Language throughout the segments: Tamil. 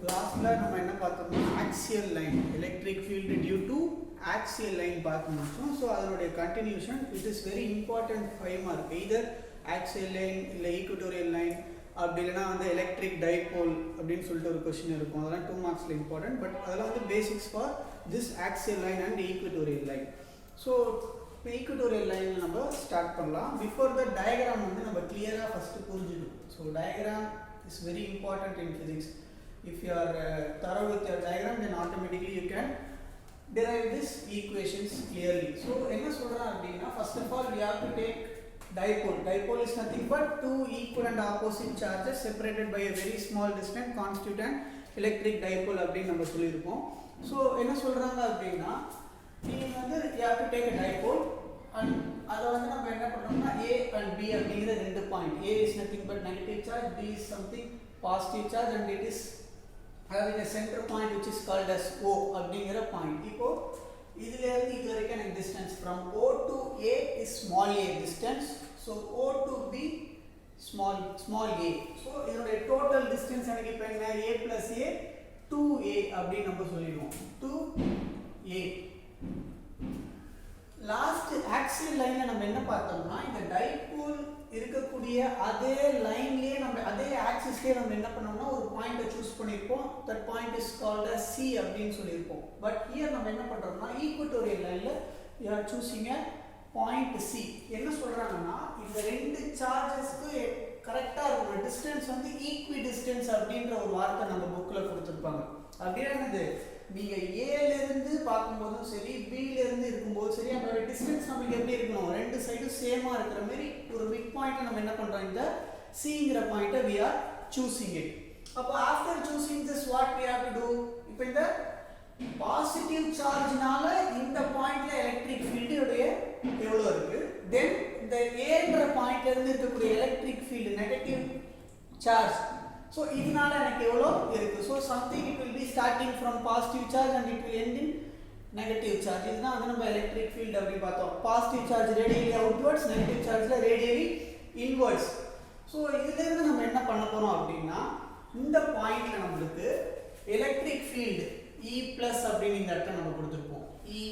லாஸ்ட்ல நம்ம என்ன பார்த்தோம்னா axial line electric field due to axial line பார்த்து முடிச்சோம். ஸோ அதனுடைய continuation it is very important 5 mark. Either axial line இல்லை ஈக்குவட்டோரியல் லைன் அப்படி இல்லைனா வந்து எலக்ட்ரிக் டைபோல் அப்படின்னு சொல்லிட்டு ஒரு கொஸ்டின் இருக்கும். அதெல்லாம் 2 மார்க்ஸில் இம்பார்ட்டன்ட். பட் அதெல்லாம் வந்து basics for this axial line and equatorial line. So equatorial லைனில் நம்ம ஸ்டார்ட் பண்ணலாம். பிஃபோர் த டயக்ராம் வந்து நம்ம கிளியராக ஃபஸ்ட்டு புரிஞ்சுக்கணும். So diagram is very important in physics. If you are thorough with your diagram, then automatically you can derive these equations clearly. So enna solran appadina, first of all we have to take dipole. Dipole is nothing but two equal and opposite charges separated by a very small distance constitute an electric dipole appdi நம்ம சொல்லிருக்கோம். So என்ன சொல்றாங்க அப்படினா, நீங்க வந்து you have to take a dipole and அத வந்து நம்ம என்ன பண்றோம்னா A and B அப்படிங்கற ரெண்டு point. A is nothing but negative charge, B is something positive charge and it is having a center point which is called as O அப்படிங்கற பாயிண்ட். இப்போ இதுல இருந்து இது வரைக்கும் எனக்கு distance from O to A is small a distance. So O to B small a. So இதோட total distance எனக்கு இப்போ என்ன A plus A 2A அப்படி நம்ம சொல்லிடுவோம். 2A. லாஸ்ட் ஆக்சியல் லைன்ல நம்ம என்ன பார்த்தோம்னா, இந்த டைபோல் இருக்கக்கூடிய அதே லைன்லயே நம்ம அதே ஆக்சிஸ்லயே நம்ம என்ன பண்ணோம்னா ஒரு பாயிண்ட சூஸ் பண்ணிருப்போம். That point is called as C அப்படினு சொல்லிருப்போம். பட் ஹியர் நம்ம என்ன பண்றோம்னா ஈக்குவட்டோரியல் லைன்ல we are choosing a point C. என்ன சொல்றாங்கன்னா இந்த ரெண்டு சார்ஜஸ்க்கு கரெக்ட்டா ஒரு டிஸ்டன்ஸ் வந்து ஈக்வி டிஸ்டன்ஸ் அப்படின்ற ஒரு வார்த்தை நம்ம புக்ல கொடுத்திருப்பாங்க. அப்படியே என்னது, நீங்க A ல இருந்து பாக்கும்போதும் சரி B ல இருந்து இருக்கும்போது சரி அதோட டிஸ்டன்ஸ் நமக்கு எப்படி இருக்கணும், ரெண்டு சைடும் சேமா இருக்கிற மாதிரி ஒரு மிட் பாயிண்ட் நம்ம என்ன பண்றோம், இந்த Cங்கற பாயிண்ட we are choosing it. அப்ப after choosing this what we have to do, இப்போ இந்த பாசிட்டிவ் சார்ஜ்னால இந்த பாயிண்ட்ல எலக்ட்ரிக் ஃபீல்ட் எவ்வளவு இருக்கு, தென் இந்த Aங்கற பாயிண்ட்ல இருந்து இருக்கக்கூடிய electric field negative charge, so இதனால எனக்கு எவ்வளோ இருக்கு. so something it will be starting from positive charge and it will end in negative charge. இதுதான் வந்து நம்ம எலக்ட்ரிக் ஃபீல்ட் அப்படி பார்த்தோம். Positive charge radially outwards, negative சார்ஜ்ல ரேடியலி இன்வர்ட்ஸ். so இதுல இருந்து நம்ம என்ன பண்ண போறோம் அப்படினா, இந்த பாயிண்ட்ல நமக்கு எலக்ட்ரிக் ஃபீல்ட் E+ அப்படினு இந்த இடத்துல நம்ம கொடுத்திருப்போம். E+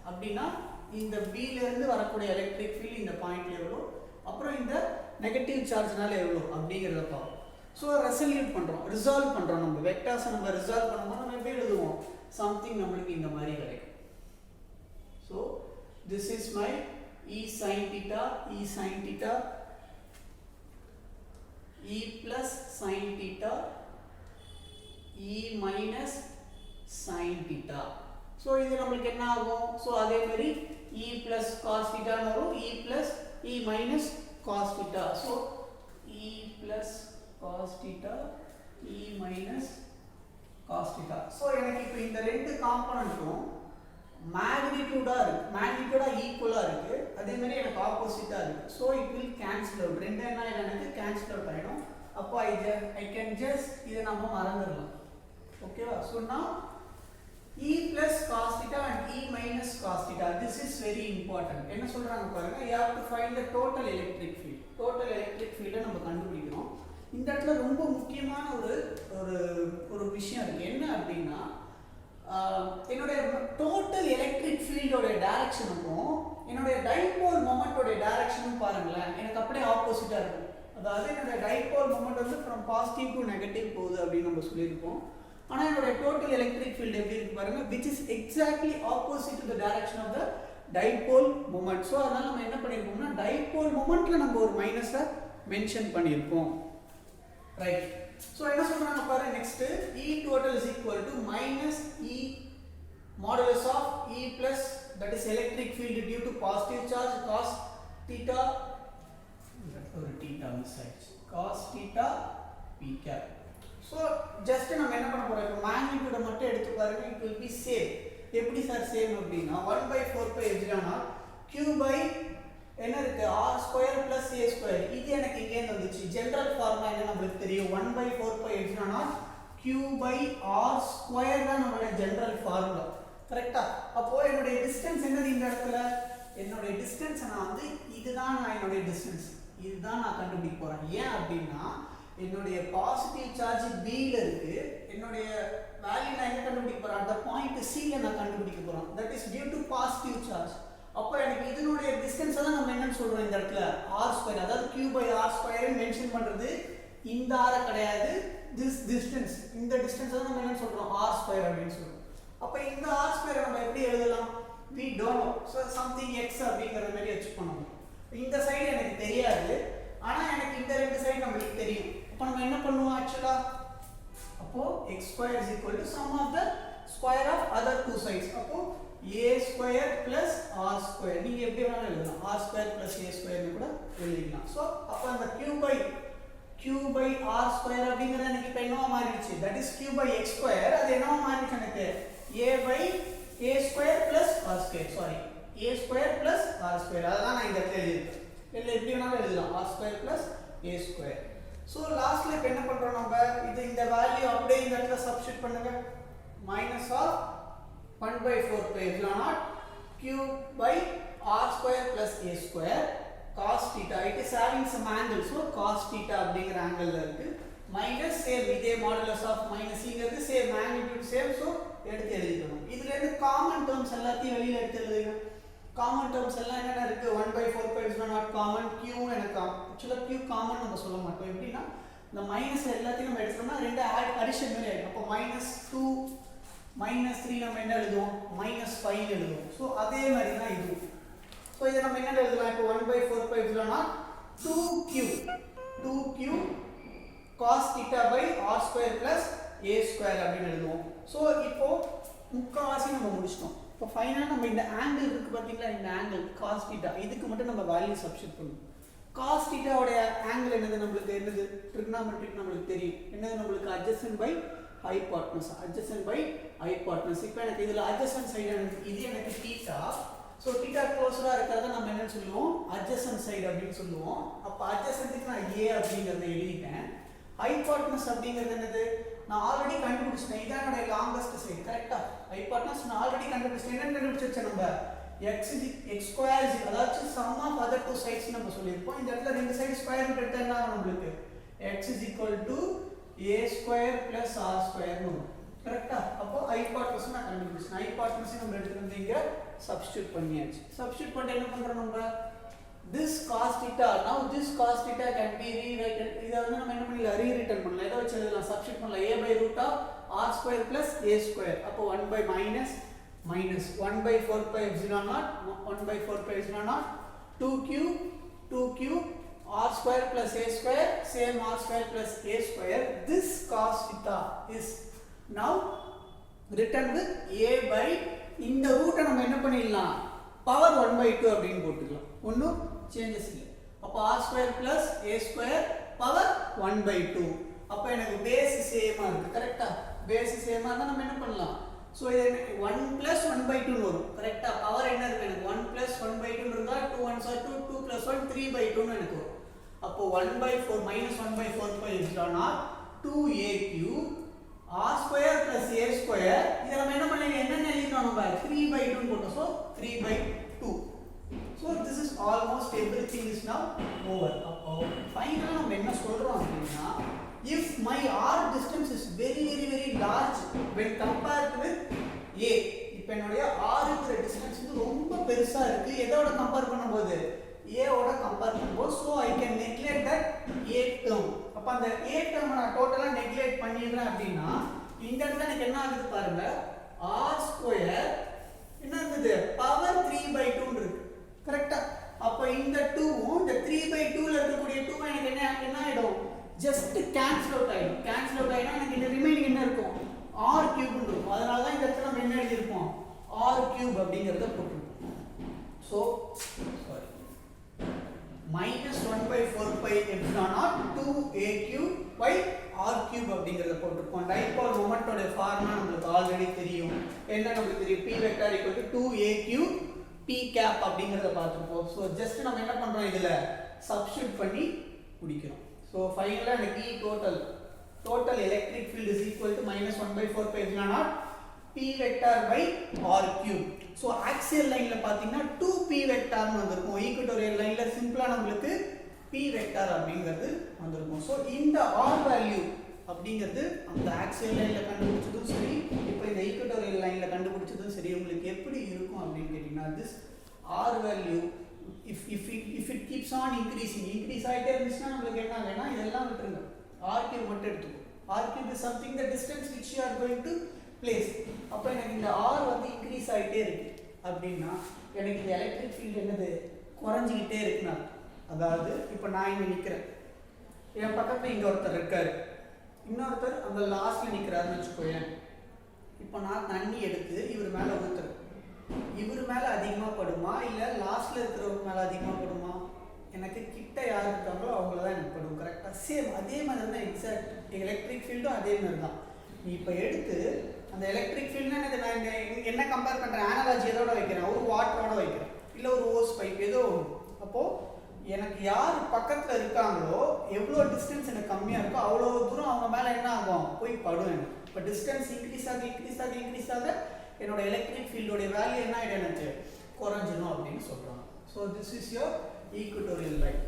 அப்படினா இந்த B ல இருந்து வரக்கூடிய எலக்ட்ரிக் ஃபீல்ட் இந்த பாயிண்ட்ல எவ்வளோ, அப்புறம் இந்த நெகட்டிவ் சார்ஜ்னால எவ்வளோ அப்படிங்கறத பார்ப்போம். ஸோ ரெசல்யூட் பண்ணுறோம், ரிசால்வ் பண்ணுறோம். நம்ம வெக்டார்ஸை நம்ம ரிசால்வ் பண்ணும்போது நம்ம எப்படி எழுதுவோம், சம்திங் நம்மளுக்கு இந்த மாதிரி கிடைக்கும். So this is my E sin theta, E sin theta, E plus sin theta, E minus sin theta. So இது நம்மளுக்கு என்ன ஆகும், ஸோ அதே மாதிரி E plus cos theta வரும், E plus E minus cos theta. So E plus cos theta, E minus cos theta. So எனக்கு இப்போ இந்த ரெண்டு காம்போனன்ட்டும் மேக்னிட்யூடா இருக்கு, மேக்னிட்யூடா ஈக்குவலா இருக்கு, அதே மாதிரி எனக்கு ஆப்போசிட்டா இருக்கு. so it will cancel out. ரெண்டு என்ன எனக்கு cancel out ஆயிடும். அப்போ I can just இத நாம மறந்துடலாம். ஓகேவா? so now E plus cos theta and E minus cos theta, this is very important. என்ன சொல்றாங்க பாருங்க, you have to find the total electric field. total electric field நம்ம கண்டுபிடிக்கணும். இந்த இடத்துல ரொம்ப முக்கியமான ஒரு விஷயம் இருக்கு. என்ன அப்படின்னா, என்னுடைய டோட்டல் எலக்ட்ரிக் ஃபீல்டோட டைரக்ஷனுக்கும் என்னுடைய டைபோல் மொமெண்டோட டைரக்ஷனும் பாருங்களேன், எனக்கு அப்படியே ஆப்போசிட்டா இருக்கும். அதாவது என்னுடைய டைபோல் மொமெண்ட் வந்து ஃப்ரம் பாசிட்டிவ் டு நெகட்டிவ் போகுது அப்படின்னு நம்ம சொல்லியிருக்கோம். ஆனால் என்னுடைய டோட்டல் எலக்ட்ரிக் ஃபீல்டு எப்படி இருக்கு பாருங்க, which is exactly opposite to the direction of the dipole moment. So அதனால நம்ம என்ன பண்ணியிருக்கோம்னா, டைபோல் மொமெண்ட்ல நம்ம ஒரு மைனஸை மென்ஷன் பண்ணியிருக்கோம். ரைட். ஸோ என்ன சொல்றாங்க பாரு, next E total is equal to minus E modulus of E plus, that is electric field due to positive charge cos theta, ஒரு theta மிஸ் ஆயிடுச்சு, cos theta p cap. So just நம்ம என்ன பண்ண போறோம், இப்போ மேக்னிட்யூட மட்டும் எடுத்து பாருங்க, it will be same. எப்படி சார் சேம் அப்படின்னா 1/4π q by என்ன இருக்கு r² plus a². இது எனக்கு இங்கே இருந்து வந்துச்சு. ஜெனரல் ஃபார்முலா என்ன நம்மளுக்கு தெரியும், 1/4π q by r² தான் நம்மளோட ஜெனரல் ஃபார்முலா. கரெக்ட்டா? அப்போ என்னோட டிஸ்டன்ஸ் என்னது இந்த இடத்துல, என்னோட டிஸ்டன்ஸ் நான் வந்து இதுதான் நான் என்னோட டிஸ்டன்ஸ், இதுதான் நான் கண்டுபிடிக்க போறேன். ஏன் அப்படின்னா என்னுடைய பாசிட்டிவ் சார்ஜ் B ல இருக்கு, என்னுடைய வேல்யூ நான் எங்க கண்டுபிடிக்க போறேன், அந்த பாயிண்ட் C ல நான் கண்டுபிடிக்க போறேன். that is due to positive charge. அப்போ எனக்கு இதனுடைய டிஸ்டன்ஸ் தான் நம்ம என்னன்னு சொல்றோம் இந்த இடத்துல r2, அதாவது q/r2 மென்ஷன் பண்றது இந்த r கிடையாது, this distance, இந்த டிஸ்டன்ஸ் தான் நம்ம என்னன்னு சொல்றோம் r2 அப்படினு சொல்றோம். அப்ப இந்த r2 நம்ம எப்படி எழுதலாம், we don't know, so something x அப்படிங்கற மாதிரி வெச்சு பண்ணுவோம். இந்த சைடு எனக்கு தெரியாது, ஆனா எனக்கு இந்த ரெண்டு சைடு நமக்கு தெரியும். அப்ப நம்ம என்ன பண்ணுவோம் ஆக்சுவலா, அப்போ x2 is equal to sum of the square of other two sides. அப்போ a square plus r square, நீங்க எப்படி வேணாலும் எழுதலாம், r square plus a square னு கூட எழுதிக்கலாம். சோ அப்ப அந்த q by r square அப்படிங்கறது எனக்கு இப்ப என்னவா மாறிடுச்சு, that is q by x square, அது என்னவா மாறிடுச்சு எனக்கு a by a square plus r square, sorry a square plus r square, அதான் நான் இந்த இடத்துல எழுதிருக்கேன். இல்ல எப்படி வேணாலும் எழுதலாம், r square plus a square. So லாஸ்ட்ல இப்ப என்ன பண்றோம், நம்ம இது இந்த வேல்யூ அப்படியே இந்த இடத்துல சப்ஸ்டிட்யூட் பண்ணுங்க, minus of 1 by 4 pi epsilon naught q by r square plus a square cos theta, it is having some angle, so cos theta அப்படிங்கற ஆங்கிள்ல இருக்கு, minus same இதே modulus of minus இங்கிறது same magnitude same, so எடுத்து எழுதிக்கணும். இதுல இருந்து காமன் டேர்ம்ஸ் எல்லாத்தையும் வெளியில எடுத்து எழுதுங்க. காமன் டேர்ம்ஸ் எல்லாம் என்னென்ன இருக்கு, 1 by 4 pi epsilon naught common, q எனக்கு ஆக்சுவலா q காமன் நம்ம சொல்ல மாட்டோம், எப்படின்னா இந்த மைனஸ் எல்லாத்தையும் நம்ம எடுத்தோம்னா ரெண்டு அடிஷன் மாதிரி ஆயிடும். அப்போ -2 -3 நம்ம என்ன எழுதுவோம், -5 எழுதுவோம். சோ அதே மாதிரி தான் இது. சோ இத நம்ம என்ன எழுதலாம், இப்போ 1 by 4 pi epsilon naught 2q cos theta by r square plus a square அப்படினு எழுதுவோம். சோ இப்போ முக்காவாசி நம்ம முடிச்சிட்டோம். இப்போ ஃபைனலா நம்ம இந்த ஆங்கிள் இருக்கு பாத்தீங்களா, இந்த ஆங்கிள் cos theta, இதுக்கு மட்டும் நம்ம வேல்யூ சப்ஸ்டிட்யூட் பண்ணுவோம். cos theta உடைய ஆங்கிள் என்னது, நம்மளுக்கு என்னது ட்ரிகோனோமெட்ரிக் நம்மளுக்கு தெரியும், என்னது நம்மளுக்கு adjacent by hypotenuse, adjacent by hypotenuse. இப்போ எனக்கு இதுல adjacent side இது எனக்கு theta, சோ theta க்ளோஸரா இருக்கறத நம்ம என்ன சொல்லுவோம், adjacent side அப்படினு சொல்லுவோம். அப்ப adjacentக்கு நான் a அப்படிங்கறத எழுதிட்டேன். hypotenuse அப்படிங்கிறது என்னது, நான் ஆல்ரெடி கண்டுபிடிச்சிட்டேன், இதான் என்னோட லாங்கஸ்ட் சைடு, கரெக்ட்டா. hypotenuse நான் ஆல்ரெடி கண்டுபிடிச்சிட்டேன், என்ன கண்டுபிடிச்சேன் நம்ம, x square is, அதாவது sum of other two sides நம்ம சொல்லிருப்போம். இந்த இடத்துல ரெண்டு சைடு ஸ்கொயர் ரூட் எடுத்தா என்ன ஆகும் நம்மளுக்கு, x is equal to a square plus r square னு வரும், கரெக்ட்டா. அப்போ hypotenuse நான் கண்டுபிடிச்சேன், hypotenuse நம்ம எடுத்து வந்து இங்க சப்ஸ்டிட்யூட் பண்ணியாச்சு. சப்ஸ்டிட்யூட் பண்ணிட்டு என்ன பண்றோம் நம்ம, this cos theta, now this cos theta can be rewritten, இத வந்து நம்ம என்ன பண்ணலாம், ரீரைட் பண்ணலாம், எதை வச்சு எழுதலாம், சப்ஸ்டிட்யூட் பண்ணலாம், a by root of r square plus a square, அப்போ 1 by minus 1 by 4 pi epsilon naught 1 by 4 pi epsilon naught 2q r square plus a square, same r square plus a square, this cos theta is now written with a by, இந்த ரூட்டை நம்ம என்ன பண்ணிடலாம், பவர் 1 by 2 அப்படின்னு போட்டுக்கலாம், ஒன்றும் சேஞ்சஸ் இல்லை. அப்போ r square plus a square power 1 by 2, அப்போ எனக்கு பேஸ் சேமா இருக்கு, கரெக்டா. பேஸ் சேமா இருந்தா நம்ம என்ன பண்ணலாம், சோ இது 1 plus 1 by 2 னு வரும், கரெக்ட்டா. பவர் என்ன இருக்கு, எனக்கு 1 plus 1 by 2 இருந்தா 2 1s are 2, 2 plus 1 3 by 2 னு எனக்கு வரும். அப்போ 1 by 4 minus 1 by 4 pi epsilon naught 2aq r square plus a square, இத நம்ம என்ன பண்ணீங்க, என்ன எழுதிட்டோம் நம்ம 3 by 2 னு போட்டோம், so 3 by 2. So this is almost everything is now over. அப்போ ஃபைனலா நம்ம என்ன சொல்றோம் அப்படினா, if my r distance is very large when compared with a, இப்போ என்னோட r க்குற டிஸ்டன்ஸ் வந்து ரொம்ப பெருசா இருக்கு, எதோட கம்பேர் பண்ணும்போது, a ஓட கம்பேர் பண்ணும்போது, so I can neglect that a term. அப்ப அந்த a term நான் டோட்டலா நெக்லெக்ட் பண்ணிடுறேன் அப்படினா, இந்த இடத்துல எனக்கு என்ன ஆகுது பாருங்க, r ஸ்கொயர் என்ன ஆகுது, பவர் 3 by 2 இருக்கு, கரெக்ட்டா. அப்ப இந்த 2 இந்த 3 by 2 ல இருக்கக்கூடிய 2 எனக்கு என்ன ஆயிடும், just cancel out ஆயிடும். cancel out ஆயினா எனக்கு இந்த ரிமைனிங் என்ன இருக்கும், r cube இருக்கும். அதனால தான் இந்த இடத்துல நம்ம என்ன எழுதி இருப்போம், r cube அப்படிங்கறத போட்டுருப்போம். So sorry minus 1 by 4 pi epsilon naught 2aq by r cube அப்படிங்கறத போட்டுருப்போம். டைபோல் மொமெண்டோட ஃபார்முலா நமக்கு ஆல்ரெடி தெரியும், என்ன நமக்கு தெரியும், p vector equal to 2aq p cap அப்படிங்கறத பார்த்திருப்போம். சோ ஜஸ்ட் நம்ம என்ன பண்றோம், இதுல சப்ஸ்டிட்யூட் பண்ணி முடிக்கிறோம். So finally எனக்கு E total electric field is equal to minus 1 by 4 pi epsilon naught P vector by R cube. So axial line ல பாத்தீங்கன்னா 2P vector னு வந்திருக்கும். equatorial line ல சிம்பிளா நமக்கு P P வெக்டார் அப்படிங்கிறது வந்திருக்கும். ஸோ இந்த R வேல்யூ அப்படிங்கிறது அந்த ஆக்சியல் லைனில் கண்டுபிடிச்சதும் சரி, இப்போ இந்த ஈக்குவட்டோரியல் லைனில் கண்டுபிடிச்சதும் சரி, உங்களுக்கு எப்படி இருக்கும் அப்படின்னு கேட்டிங்கன்னா, this R value if it keeps on increase ஆகிட்டே இருந்துச்சுன்னா நம்மளுக்கு என்ன ஆகும்னா இதெல்லாம் விட்டுருங்க, R cube மட்டும் எடுத்துக்கும். R cube is something the distance which you are going to place. அப்போ எனக்கு இந்த R வந்து இன்க்ரீஸ் ஆகிட்டே இருக்கு அப்படின்னா எனக்கு இந்த எலக்ட்ரிக் ஃபீல்டு என்னது குறைஞ்சிக்கிட்டே இருக்குன்னா, அதாவது இப்போ நான் இங்கே நிற்கிறேன், என் பக்கத்தில் இங்கே ஒருத்தர் இருக்காரு, இன்னொருத்தர் அந்த லாஸ்ட்டில் நிற்கிறாருன்னு வச்சுக்கோயேன். இப்போ நான் தண்ணி எடுத்து இவர் மேலே ஊற்றுறேன், இவர் மேலே அதிகமாக படுமா இல்லை லாஸ்ட்டில் இருக்கிறவங்க மேலே அதிகமாக படுமா? எனக்கு கிட்ட யார் இருக்காங்களோ அவங்கள தான் எனக்கு படும். கரெக்டாக சேம் அதே மாதிரி தான் எக்ஸாக்ட் எலக்ட்ரிக் ஃபீல்டும் அதே மாதிரி தான். நீ இப்போ எடுத்து அந்த எலக்ட்ரிக் ஃபீல்டுனா எனக்கு நான் இங்கே என்ன கம்பேர் பண்ணுறேன், ஆனாலஜி எதோட வைக்கிறேன், ஒரு வாட்டரோட வைக்கிறேன், இல்லை ஒரு ஓஸ் பைப் ஏதோ ஒன்று. அப்போது எனக்கு யார் பக்கத்தில் இருக்காங்களோ எவ்வளோ டிஸ்டன்ஸ் எனக்கு கம்மியாக இருக்கோ அவ்வளோ தூரம் அவங்க மேலே என்ன ஆகும் போய் படும் எனக்கு. இப்போ டிஸ்டன்ஸ் இன்க்ரீஸ் ஆக என்னோட எலக்ட்ரிக் ஃபீல்டோடைய வேல்யூ என்ன ஆகிடும் எனக்கு குறைஞ்சிடும் அப்படின்னு சொல்கிறாங்க. So this is your equatorial line.